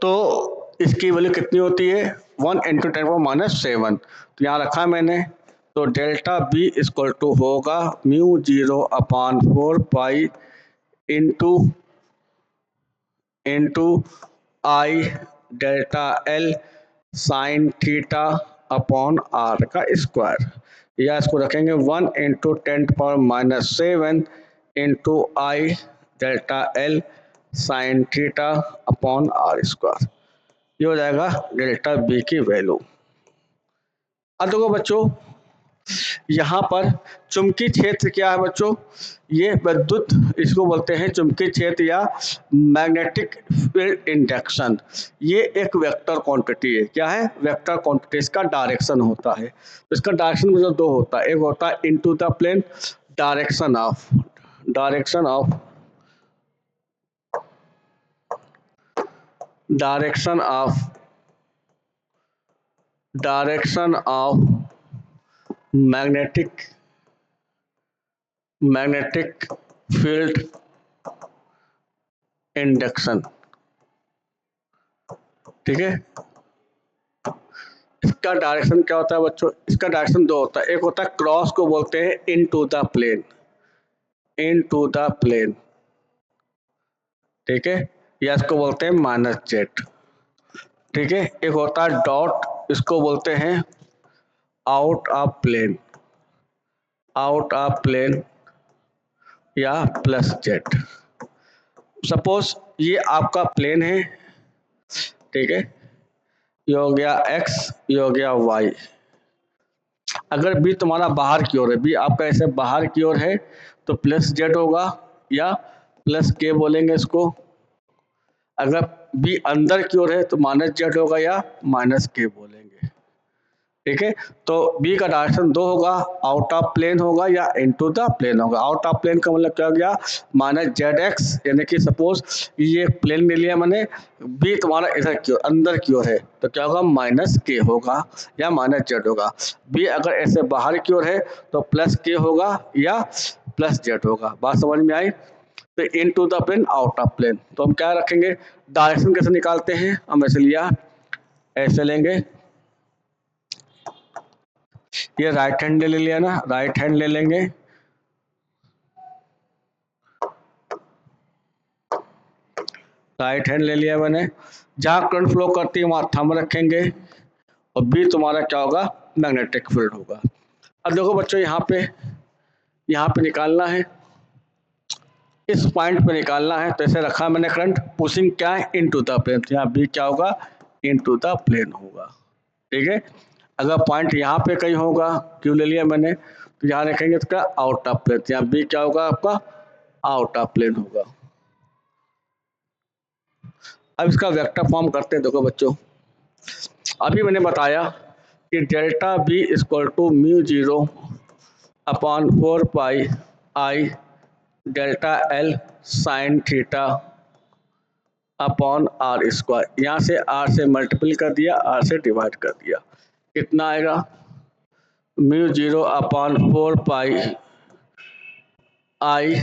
तो इसकी वैल्यू कितनी होती है 1 इंटू 10⁻⁷ तो यहाँ रखा मैंने। तो डेल्टा बी इक्वल टू होगा μ0/4 pi into I delta L sine theta upon R का स्क्वायर, या इसको रखेंगे 1 into 10⁻⁷ into I delta L sine theta upon R square. ये हो जाएगा डेल्टा बी की वैल्यू। अब देखो बच्चों, यहाँ पर चुंबकीय क्षेत्र क्या है बच्चों, ये विद्युत, इसको बोलते हैं चुंबकीय क्षेत्र या मैग्नेटिक फील्ड इंडक्शन। ये एक वेक्टर क्वांटिटी है। क्या है? Vector quantity. इसका डायरेक्शन होता है। तो इसका डायरेक्शन मतलब दो होता है, एक होता है into the plane direction of direction of magnetic field induction. ठीक है, इसका डायरेक्शन क्या होता है बच्चों, इसका डायरेक्शन दो होता है, एक होता है क्रॉस को बोलते हैं इनटू द प्लेन, ठीक है, या इसको बोलते हैं -z। ठीक है, एक होता है डॉट, इसको बोलते हैं आउट ऑफ प्लेन या +z। सपोज ये आपका प्लेन है, ठीक है, ये हो गया x, ये हो गया y। अगर b तुम्हारा बाहर की ओर है, b आपका ऐसे बाहर की ओर है तो +z होगा या +k बोलेंगे इसको। अगर b अंदर की ओर है तो -z होगा या -k बोलेंगे। ठीक है, तो b का डायरेक्शन दो होगा, आउट ऑफ प्लेन होगा या इनटू द प्लेन होगा। आउट ऑफ प्लेन का मतलब क्या हो गया, -zx, यानी कि सपोज ये प्लेन ले लिया मैंने, b तुम्हारा इधर की ओर अंदर की ओर है तो क्या होगा, -k होगा या -z होगा। b अगर ऐसे बाहर की ओर है तो +k होगा या +z होगा। बात समझ में आई? तो into the plane, out of plane, तो हम क्या रखेंगे, डायरेक्शन कैसे निकालते हैं, हम ऐसे लिया, ऐसे लेंगे, ये राइट हैंड ले लिया ना, राइट हैंड ले लेंगे, राइट हैंड ले लिया मैंने, जहां करंट फ्लो करती है वहां थंब रखेंगे और बी तुम्हारा क्या होगा, मैग्नेटिक फील्ड होगा। अब देखो बच्चों, यहाँ पे निकालना है, इस पॉइंट पे निकालना है, तो ऐसे रखा मैंने करंट, पुशिंग क्या है, इनटू द प्लेन, तो यहाँ बी क्या होगा, इनटू द प्लेन होगा। ठीक है, अगर पॉइंट यहाँ पे कहीं होगा, क्यों ले लिया मैंने, तो यहाँ रखेंगे तो क्या, आउट ऑफ प्लेन, यहाँ बी क्या होगा आपका, आउट ऑफ प्लेन होगा। अब इसका वेक्टर फॉर्म करते हैं। देखो बच्चों, अभी मैंने बताया कि delta B equal to μ0/4 pi I delta L sine theta upon R square. यहाँ से आर से मल्टीपल कर दिया, आर से डिवाइड कर दिया, कितना आएगा, μ0/4 pi I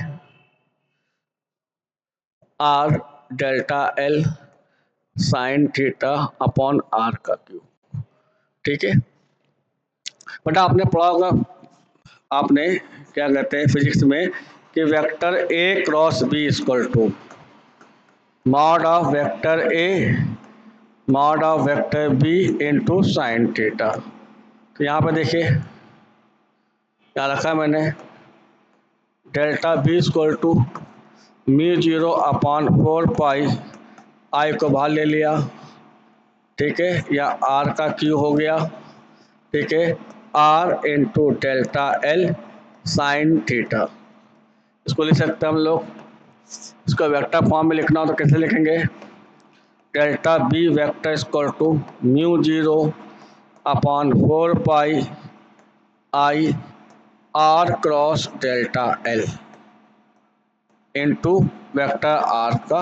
R delta L sine theta upon R का क्यूब। ठीक है, बेटा आपने पढ़ा होगा, आपने क्या कहते हैं फिजिक्स में कि vector A cross B equal to mod of vector B into sine theta. तो यहाँ पे देखिए क्या रखा मैंने, delta B equal to μ0/4 pi I को बाहर ले लिया, ठीक है, या आर का क्यू हो गया, ठीक है, R into delta L sine theta. इसको लिख सकते हैं हम लोग, इसको वेक्टर फॉर्म में लिखना हो तो कैसे लिखेंगे, delta B vector equal to μ0/4 pi I R cross delta L into vector R का,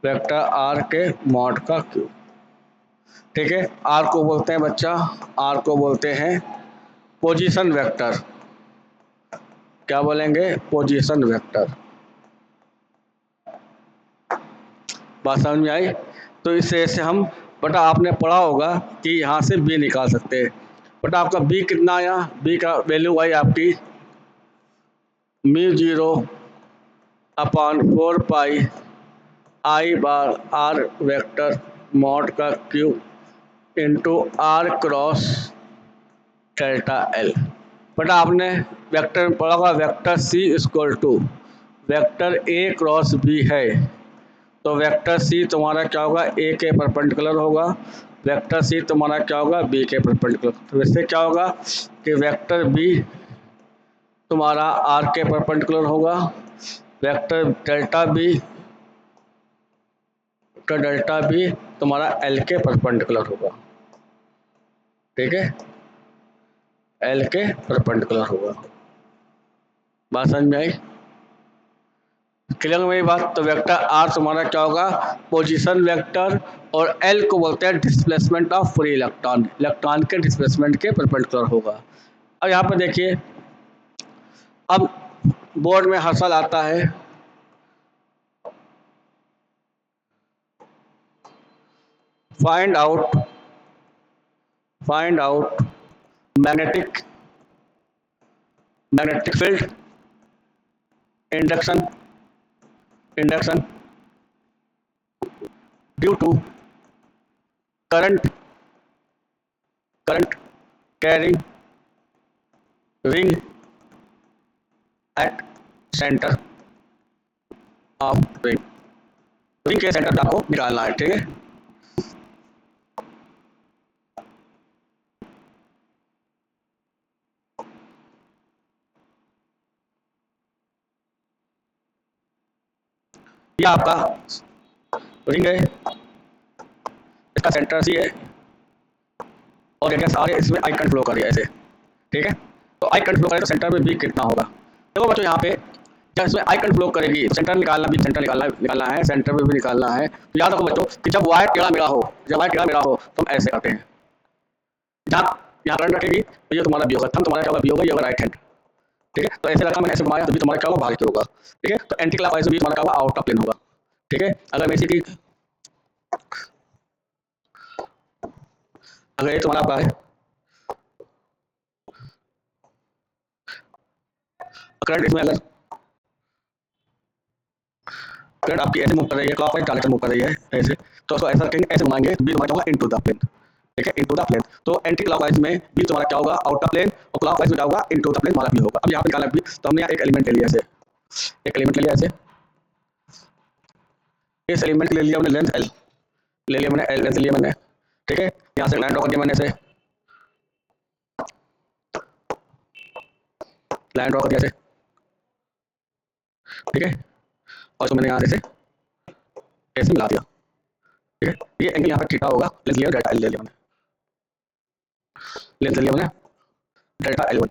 वेक्टर आर के मॉड का क्यूब। ठीक है, आर को बोलते हैं बच्चा, आर को बोलते हैं पोजीशन वेक्टर। क्या बोलेंगे, पोजीशन वेक्टर। बात समझ में आई? तो इस तरह से हम बटा आपने पढ़ा होगा कि यहाँ से बी निकाल सकते हैं। बटा आपका बी कितना आया? बी का वैल्यू आई आपकी mu 0 upon 4 pi I bar R vector mod का cube into R cross delta L. बटा आपने वेक्टर में पढ़ा होगा vector C equal to vector A cross B है, तो वेक्टर सी तुम्हारा क्या होगा? ए के परपेंडिकुलर होगा, वेक्टर सी तुम्हारा क्या होगा? बी के परपेंडिकुलर। तो इससे क्या होगा कि वेक्टर बी तुम्हारा आर के परपेंडिकुलर होगा, वेक्टर डेल्टा बी तुम्हारा एल के परपेंडिकुलर होगा। ठीक है, एल के परपेंडिकुलर होगा। बात समझ में आई? क्लियर मेरी बात? तो वेक्टर आर तुम्हारा क्या होगा? पोजीशन वेक्टर, और एल को बोलते हैं displacement of free electron, electron के डिस्प्लेसमेंट के परपेंडिकुलर होगा। अब यहाँ पर देखिए, अब बोर्ड में हर साल आता है find out magnetic field induction due to current carrying ring at centre of ring के सेंटर आपको निकालना है। ठीक है, ये आपका रिंग है, इसका सेंटर सी है और ये सारे इसमें आई करंट फ्लो कर रही है ऐसे। ठीक है, तो आई करंट फ्लो करे तो सेंटर में बी कितना होगा? देखो बच्चों, यहाँ पे जब इसमें आई करंट फ्लो करेगी तो सेंटर निकालना, बी सेंटर निकालना है, सेंटर में भी निकालना है। तो याद रखो बच्चों कि जब वायर टेढ़ा मेढ़ा हो, तो हम ऐसे करते हैं। जहाँ यहाँ करंट रखेगी तो ये तुम्हारा बी होगा, थंब तुम्हारा क्या होगा? बी होगा, ये होगा राइट हैंड। ठीक है, तो ऐसे रखा, मैंने ऐसे घुमाया तो बी तुम्हारा क्या होगा? बाहर की होगा। ठीक है, तो एंटी क्लॉकवाइज बी तुम्हारा क्या होगा? आउट ऑफ प्लेन होगा। ठीक है, अगर मैं इसी की अगर ये तुम्हारा आपका है करंट, इसमें अगर करंट आपकी ऐसे मूव कर रही है, क्लॉकवाइज डायरेक्शन मूव कर रही है ऐसे, तो उसको ऐसा रखेंगे, ऐसे घुमाएंगे तो बी तुम्हारा होगा इनटू द प्लेन। ठीक है, इनटू द प्लेन। तो एंटी क्लॉकवाइज में बी तुम्हारा क्या होगा? आउट ऑफ प्लेन, और क्लॉकवाइज में क्या होगा? इनटू द प्लेन हमारा बी होगा। अब यहाँ पे निकालना बी, तो हमने यहाँ एक एलिमेंट ले लिया ऐसे, एक एलिमेंट ले लिया ऐसे, इस एलिमेंट ले लिया हमने लेंथ एल, ले लिया मैंने एल लेंथ लिया मैंने। ठीक है, यहाँ से लाइन ड्रॉ कर दिया मैंने ऐसे, लाइन ड्रॉ कर दिया ऐसे। ठीक है, और उसको मैंने यहाँ से ऐसे मिला दिया। ठीक है, ये एंगल यहाँ पर थीटा होगा, लेंथ लिया डेल्टा एल ले लिया मैंने, लेंथ लिया मैंने डेल्टा एल 1,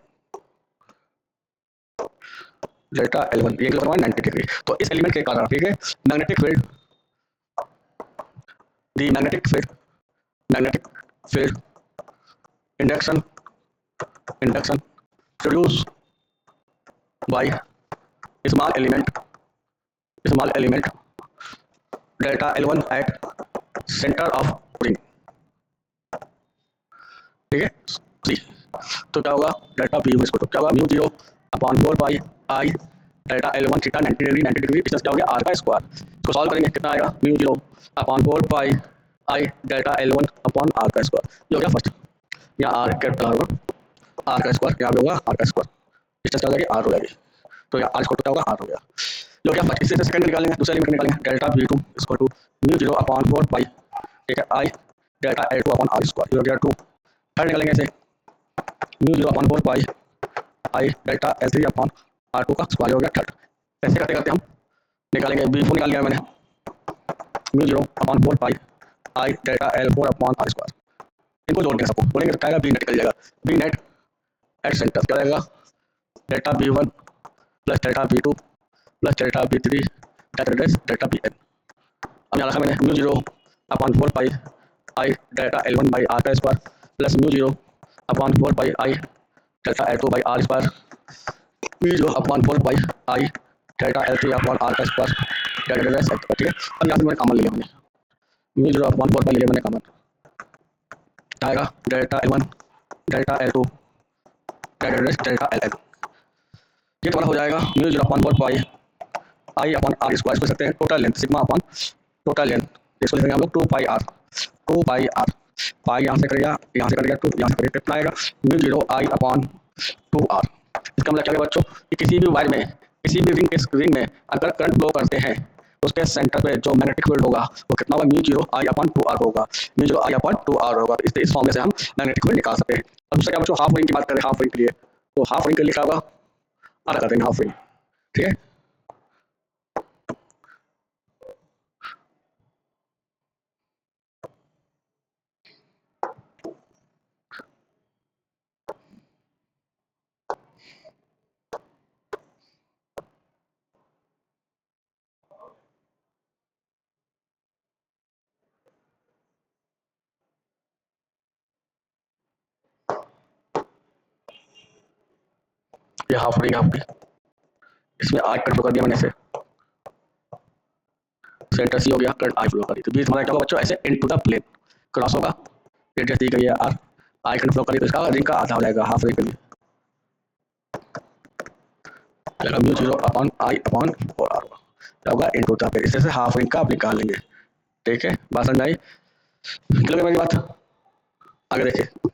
डेल्टा एल 1, ये एंगल 90 डिग्री। तो इस एलिमेंट के कारण, ठीक है, magnetic field induction produce by small element delta L1 eight centre of ring. ठीक है, तो क्या होगा? डेल्टा बी इसको तो क्या होगा? Mu 0 upon 4 pi I delta L1 theta 90 degree distance क्या हो गया? आर का स्क्वायर। इसको सॉल्व करेंगे, कितना आएगा? Mu 0 upon 4 pi I delta L1 upon R का स्क्वायर। ये हो गया फर्स्ट, यहाँ आर कैपिटल आर होगा, आर का स्क्वायर यहाँ पे होगा, आर का स्क्वायर, डिस्टेंस क्या हो जाएगी? आर हो जाएगी। तो यहाँ आर क्या होगा? आर हो गया। जो क्या फर्स्ट, इससे सेकंड निकालेंगे, दूसरा लिमिट निकालेंगे, डेल्टा B2 इसको टू म्यू 0 अपॉन 4 पाई, ठीक है, I delta L2 upon R square. ये हो गया 2। थर्ड निकालेंगे ऐसे, mu 0 upon 4 pi I delta L3 upon R2 का स्क्वायर हो गया थर्ड। ऐसे करते करते हम निकालेंगे, B4 निकाल लिया मैंने, mu 0 upon 4 pi I delta L4 upon R square. इनको जोड़ देंगे, सबको बोलेंगे तो क्या आएगा? बी नेट निकल जाएगा। बी नेट एट सेंटर क्या रहेगा? Delta B1 plus delta B2 plus delta B3 delta Bn। अब यहाँ रखा मैंने mu 0 upon 4 pi I delta L1 by R का square plus mu 0 upon 4 pi I delta L2 by R square, mu 0 upon 4 pi I delta L3 upon R का square delta delta set, ठीक है। अब यहाँ से मैंने common लिया, मैंने म्यू जीरो अपॉन 4 पाई लिया मैंने कॉमन, आएगा delta L1 delta L2 delta delta LN। ये तुम्हारा हो जाएगा mu zero upon 4 pi I upon R square, इसको सकते हैं total length sigma upon total length, इसको लिखेंगे हम लोग 2 पाई आर, पाई यहाँ से करेगा, यहाँ से करेगा 2, यहाँ से करेगा, कितना आएगा mu zero I upon 2 R. इसका मतलब क्या है बच्चों कि किसी भी वायर में, किसी भी रिंग में अगर करंट फ्लो करते हैं तो उसके सेंटर पे जो मैग्नेटिक फील्ड होगा वो कितना होगा mu zero I upon 2 R होगा, mu zero I upon 2 R होगा। इस फॉर्म में से हम मैग्नेटिक फील्ड निकाल सकते हैं। अब दूसरा क्या बच्चों, हाफ रिंग की बात करें, हाफ रिंग के लिए तो हाफ रिंग के लिए लिखा होगा, आर कर देंगे हाफ रिंग, ठीक है। ये हाफ रिंग आपकी, इसमें आर कट कर दिया मैंने इसे, सेंटर सी हो गया, करंट आई फ्लो करी, तो बीच हमारा क्या होगा बच्चों, ऐसे इनटू द प्लेन क्रॉस होगा, रेडियस दी गई है आर, आई करंट फ्लो करी तो इसका रिंग का आधा हो जाएगा हाफ रिंग के लिए, चलो mu zero upon I upon 4 R क्या होगा इनटू द प्लेन, इससे हाफ रिंग का आप निकाल लेंगे, ठीक है। बात समझ आई, क्लियर मेरी बात, आगे देखिए।